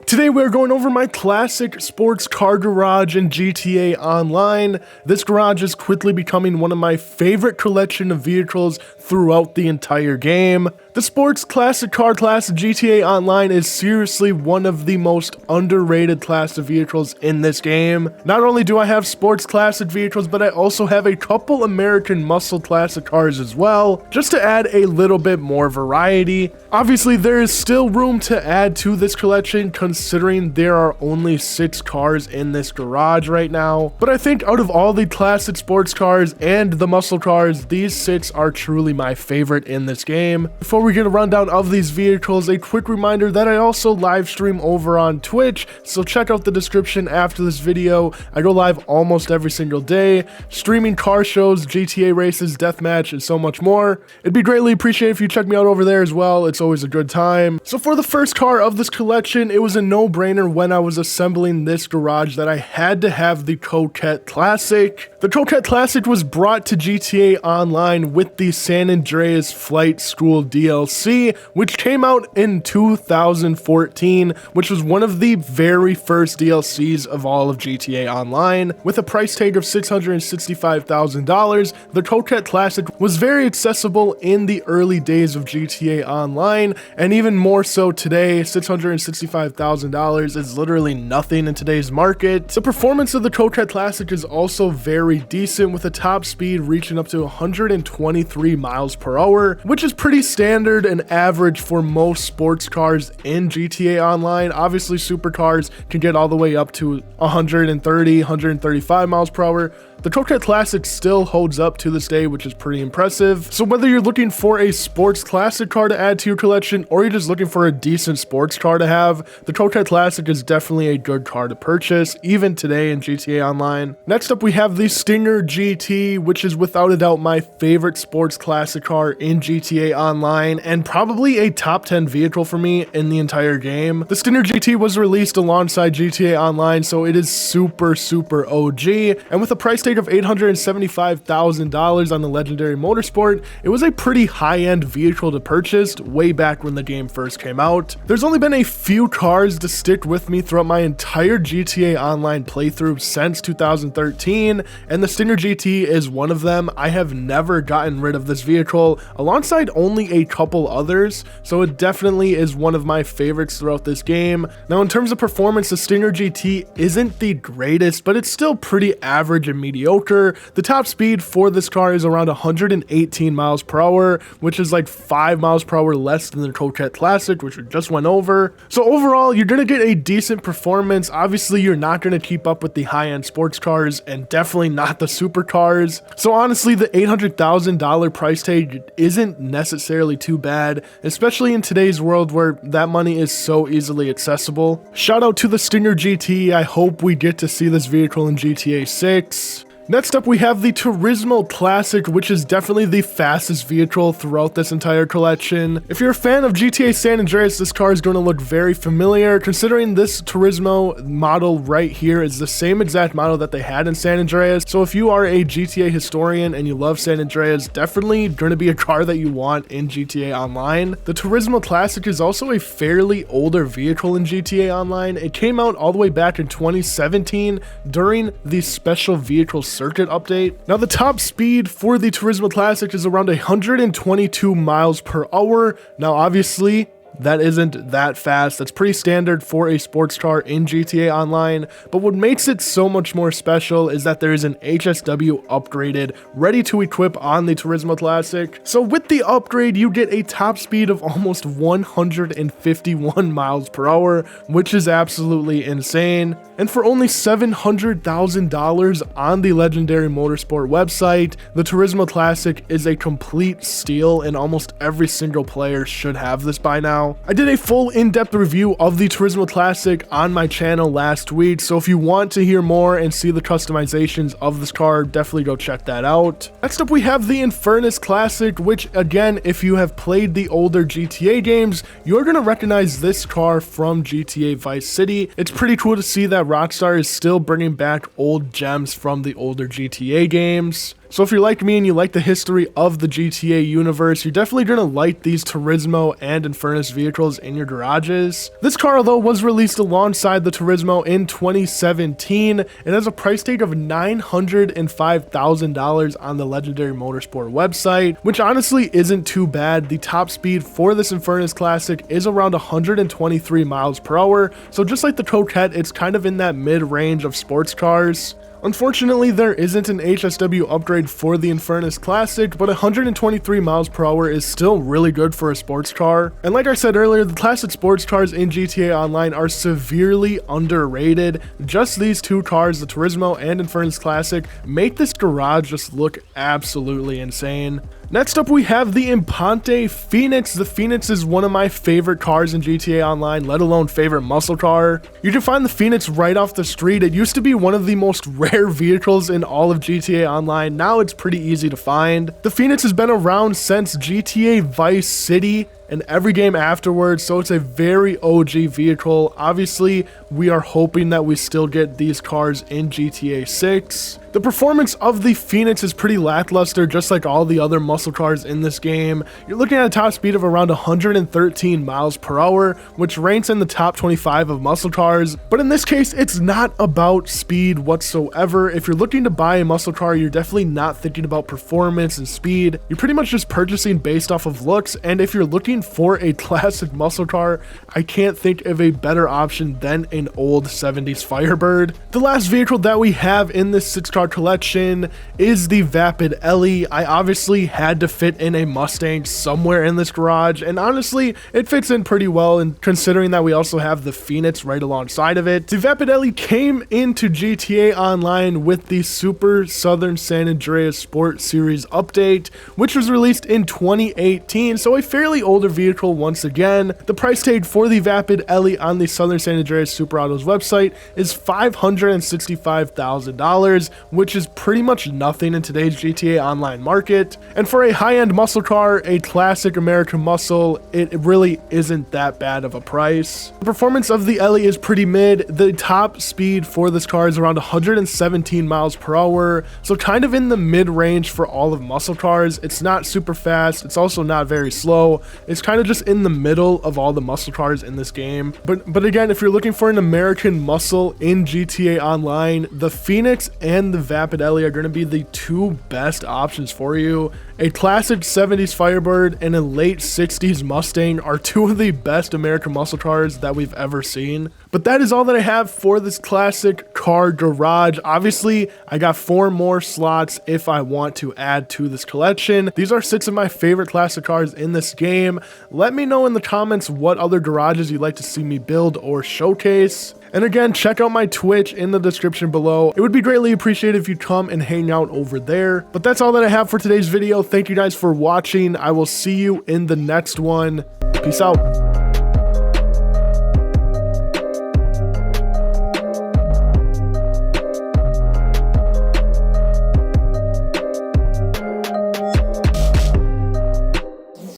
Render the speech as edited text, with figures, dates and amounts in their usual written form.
Today we're going over my classic sports car garage in GTA Online. This garage is quickly becoming one of my favorite collection of vehicles throughout the entire game. The sports classic car class of GTA Online is seriously one of the most underrated class of vehicles in this game. Not only do I have sports classic vehicles, but I also have a couple American muscle classic cars as well, just to add a little bit more variety. Obviously, there is still room to add to this collection considering there are only 6 cars in this garage right now. But I think out of all the classic sports cars and the muscle cars, these 6 are truly my favorite in this game. Before we get a rundown of these vehicles, a quick reminder that I also live stream over on Twitch, so check out the description after this video. I go live almost every single day, streaming car shows, GTA races, deathmatch, and so much more. It'd be greatly appreciated if you check me out over there as well. It's always a good time. So for the first car of this collection, it was a no-brainer when I was assembling this garage that I had to have the Coquette Classic. The Coquette Classic was brought to GTA Online with the San Andreas Flight School DLC, which came out in 2014, which was one of the very first DLCs of all of GTA Online. With a price tag of $665,000, the Coquette Classic was very accessible in the early days of GTA Online, and even more so today. $665,000 is literally nothing in today's market. The performance of the Coquette Classic is also very decent, with a top speed reaching up to 123 miles per hour, which is pretty standard and average for most sports cars in GTA Online. Obviously, supercars can get all the way up to 130, 135 miles per hour. The Coquette Classic still holds up to this day, which is pretty impressive. So whether you're looking for a sports classic car to add to your collection, or you're just looking for a decent sports car to have, the Coquette Classic is definitely a good car to purchase, even today in GTA Online. Next up, we have the Stinger GT, which is without a doubt my favorite sports classic car in GTA Online, and probably a top 10 vehicle for me in the entire game. The Stinger GT was released alongside GTA Online, so it is super OG, and with a price tag of $875,000 on the Legendary Motorsport, it was a pretty high-end vehicle to purchase way back when the game first came out. There's only been a few cars to stick with me throughout my entire GTA Online playthrough since 2013, and the Stinger GT is one of them. I have never gotten rid of this vehicle, alongside only a couple others, so it definitely is one of my favorites throughout this game. Now, in terms of performance, the Stinger GT isn't the greatest, but it's still pretty average and mediocre. The top speed for this car is around 118 miles per hour, which is like 5 miles per hour less than the Coquette Classic, which we just went over. So overall, you're going to get a decent performance. Obviously, you're not going to keep up with the high-end sports cars, and definitely not the supercars. So honestly, the $800,000 price tag isn't necessarily too bad, especially in today's world where that money is so easily accessible. Shout out to the Stinger GT. I hope we get to see this vehicle in GTA 6. Next up, we have the Turismo Classic, which is definitely the fastest vehicle throughout this entire collection. If you're a fan of GTA San Andreas, this car is going to look very familiar, considering this Turismo model right here is the same exact model that they had in San Andreas. So if you are a GTA historian and you love San Andreas, definitely going to be a car that you want in GTA Online. The Turismo Classic is also a fairly older vehicle in GTA Online. It came out all the way back in 2017 during the special vehicle circuit update. Now, the top speed for the Turismo Classic is around 122 miles per hour. Now, obviously, that isn't that fast. That's pretty standard for a sports car in GTA Online, but what makes it so much more special is that there is an HSW upgraded, ready to equip on the Turismo Classic. So with the upgrade, you get a top speed of almost 151 miles per hour, which is absolutely insane. And for only $700,000 on the Legendary Motorsport website, the Turismo Classic is a complete steal, and almost every single player should have this by now. I did a full in-depth review of the Turismo Classic on my channel last week, so if you want to hear more and see the customizations of this car, definitely go check that out. Next up, we have the Infernus Classic, which again, if you have played the older GTA games, you're going to recognize this car from GTA Vice City. It's pretty cool to see that Rockstar is still bringing back old gems from the older GTA games. So if you're like me and you like the history of the GTA universe, you're definitely gonna like these Turismo and Infernus vehicles in your garages. This car, although was released alongside the Turismo in 2017, it has a price tag of $905,000 on the Legendary Motorsport website, which honestly isn't too bad. The top speed for this Infernus Classic is around 123 miles per hour, so just like the Coquette, it's kind of in that mid-range of sports cars. Unfortunately, there isn't an HSW upgrade for the Infernus Classic, but 123 miles per hour is still really good for a sports car. And like I said earlier, the classic sports cars in GTA Online are severely underrated. Just these two cars, the Turismo and Infernus Classic, make this garage just look absolutely insane. Next up, we have the Imponte Phoenix. The Phoenix is one of my favorite cars in GTA Online, let alone favorite muscle car. You can find the Phoenix right off the street. It used to be one of the most rare vehicles in all of GTA Online. Now it's pretty easy to find. The Phoenix has been around since GTA Vice City and every game afterwards, so it's a very OG vehicle. Obviously, we are hoping that we still get these cars in GTA 6. The performance of the Phoenix is pretty lackluster, just like all the other muscle cars in this game. You're looking at a top speed of around 113 miles per hour, which ranks in the top 25 of muscle cars. But in this case, it's not about speed whatsoever. If you're looking to buy a muscle car, you're definitely not thinking about performance and speed. You're pretty much just purchasing based off of looks, and if you're looking for a classic muscle car, I can't think of a better option than an old 70s Firebird. The last vehicle that we have in this 6-car collection is the Vapid Ellie. I obviously had to fit in a Mustang somewhere in this garage, and honestly, it fits in pretty well, and considering that we also have the Phoenix right alongside of it. The Vapid Ellie came into GTA Online with the Super Southern San Andreas Sport Series update, which was released in 2018, so a fairly older vehicle once again. The price tag for the Vapid Ellie on the Southern San Andreas Super Autos website is $565,000, which is pretty much nothing in today's GTA Online market. And for a high-end muscle car, a classic American muscle, it really isn't that bad of a price. The performance of the Ellie is pretty mid. The top speed for this car is around 117 miles per hour, so kind of in the mid-range for all of muscle cars. It's not super fast, it's also not very slow. It's kind of just in the middle of all the muscle cars in this game. But again, if you're looking for an American muscle in GTA Online, the Phoenix and the Vapid Ellie are going to be the two best options for you. A classic 70s Firebird and a late 60s Mustang are two of the best American muscle cars that we've ever seen. But that is all that I have for this classic car garage. Obviously, I got 4 more slots if I want to add to this collection. These are 6 of my favorite classic cars in this game. Let me know in the comments what other garages you'd like to see me build or showcase. And again, check out my Twitch in the description below. It would be greatly appreciated if you come and hang out over there. But that's all that I have for today's video. Thank you guys for watching. I will see you in the next one. Peace out.